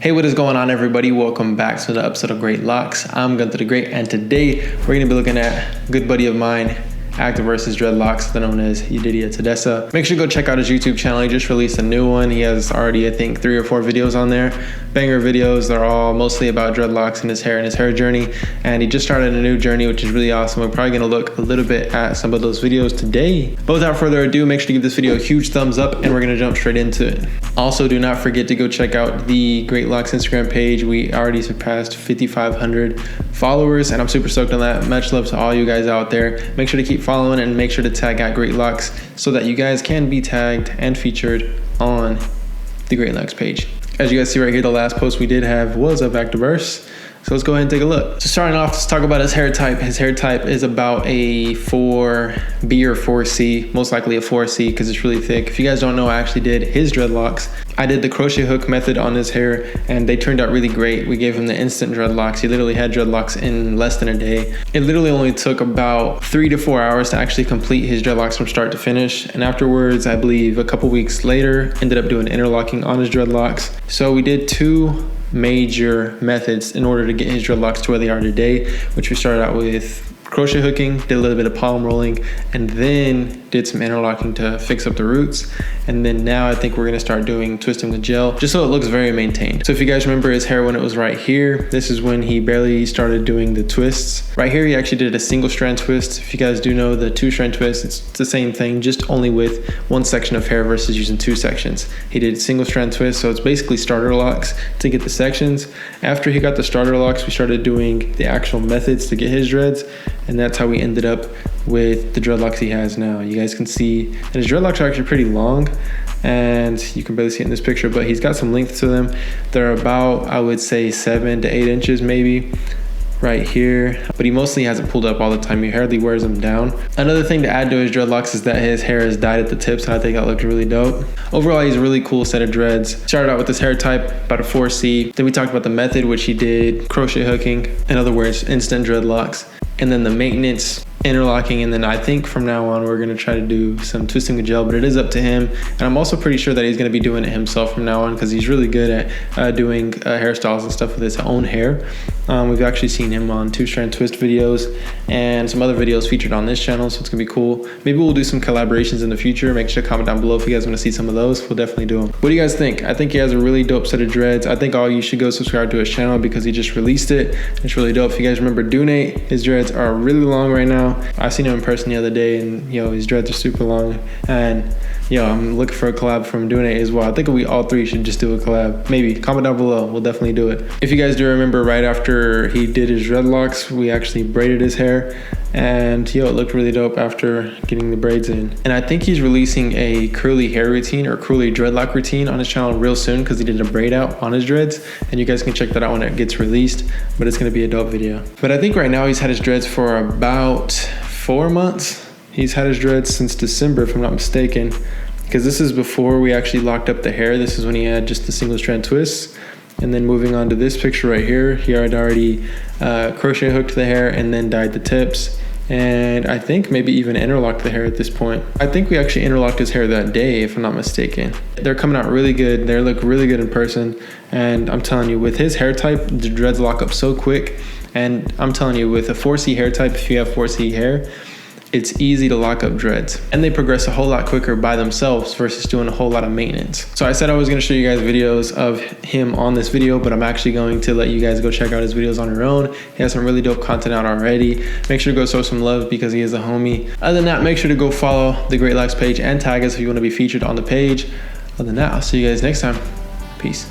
Hey, what is going on, everybody? Welcome back to the episode of Dreadlocks. I'm Gunther the Great, and today we're going to be looking at a good buddy of mine, actor versus Dreadlocks, known as Yedidia Tedessa. Make sure to go check out his YouTube channel. He just released a new one. He has already, I think, 3 or 4 videos on there. Banger videos. They're all mostly about dreadlocks and his hair journey. And he just started a new journey, which is really awesome. We're probably going to look a little bit at some of those videos today. But without further ado, make sure to give this video a huge thumbs up, and we're going to jump straight into it. Also, do not forget to go check out the Dreadlocks Instagram page. We already surpassed 5,500 followers, and I'm super stoked on that. Much love to all you guys out there. Make sure to keep following and make sure to tag at Dreadlocks so that you guys can be tagged and featured on the Dreadlocks page. As you guys see right here, the last post we did have was of Activerse. So let's go ahead and take a look. So starting off, let's talk about his hair type. His hair type is about a 4B or 4C, most likely a 4C because it's really thick. If you guys don't know, I actually did his dreadlocks. I did the crochet hook method on his hair and they turned out really great. We gave him the instant dreadlocks. He literally had dreadlocks in less than a day. It literally only took about 3 to 4 hours to actually complete his dreadlocks from start to finish. And afterwards, I believe a couple weeks later, ended up doing interlocking on his dreadlocks. So we did 2 major methods in order to get his dreadlocks to where they are today, which we started out with crochet hooking, did a little bit of palm rolling, and then did some interlocking to fix up the roots. And then now I think we're gonna start doing twisting with gel, just so it looks very maintained. So if you guys remember his hair when it was right here, this is when he barely started doing the twists. Right here, he actually did a single strand twist. If you guys do know the 2-strand twist, it's the same thing, just only with 1 section of hair versus using 2 sections. He did single strand twist, so it's basically starter locks to get the sections. After he got the starter locks, we started doing the actual methods to get his dreads, and that's how we ended up with the dreadlocks he has now. You guys can see, and his dreadlocks are actually pretty long, and you can barely see it in this picture, but he's got some length to them. They're about, I would say, 7 to 8 inches maybe right here, but he mostly has it pulled up all the time. He hardly wears them down. Another thing to add to his dreadlocks is that his hair is dyed at the tips, and I think that looks really dope. Overall, he's a really cool set of dreads. Started out with this hair type, about a 4C. Then we talked about the method, which he did crochet hooking, in other words, instant dreadlocks. And then the maintenance, interlocking, and then I think from now on we're going to try to do some twisting with gel, but it is up to him. And I'm also pretty sure that he's going to be doing it himself from now on because he's really good at doing hairstyles and stuff with his own hair. We've actually seen him on 2-strand twist videos and some other videos featured on this channel, so it's going to be cool. Maybe we'll do some collaborations in the future. Make sure to comment down below if you guys want to see some of those. We'll definitely do them. What do you guys think? I think he has a really dope set of dreads. I think all you should go subscribe to his channel because he just released it. It's really dope. If you guys remember Donate, his dreads are really long right now. I seen him in person the other day, and his dreads are super long. And I'm looking for a collab from Donate as well. I think we all 3 should just do a collab. Maybe comment down below. We'll definitely do it. If you guys do remember, right after he did his dreadlocks, we actually braided his hair, and it looked really dope after getting the braids in. And I think he's releasing a curly hair routine or curly dreadlock routine on his channel real soon because he did a braid out on his dreads, and you guys can check that out when it gets released. But it's gonna be a dope video. But I think right now he's had his dreads for about 4 months. He's had his dreads since December, if I'm not mistaken, because this is before we actually locked up the hair. This is when he had just the single strand twists. And then moving on to this picture right here, he had already crochet hooked the hair and then dyed the tips. And I think maybe even interlocked the hair at this point. I think we actually interlocked his hair that day, if I'm not mistaken. They're coming out really good. They look really good in person. And I'm telling you, with his hair type, the dreads lock up so quick. And I'm telling you, with a 4C hair type, if you have 4C hair, it's easy to lock up dreads, and they progress a whole lot quicker by themselves versus doing a whole lot of maintenance. So I said I was going to show you guys videos of him on this video, but I'm actually going to let you guys go check out his videos on your own. He has some really dope content out already. Make sure to go show some love because he is a homie. Other than that, make sure to go follow the Dreadlocks page and tag us if you want to be featured on the page. Other than that, I'll see you guys next time. Peace.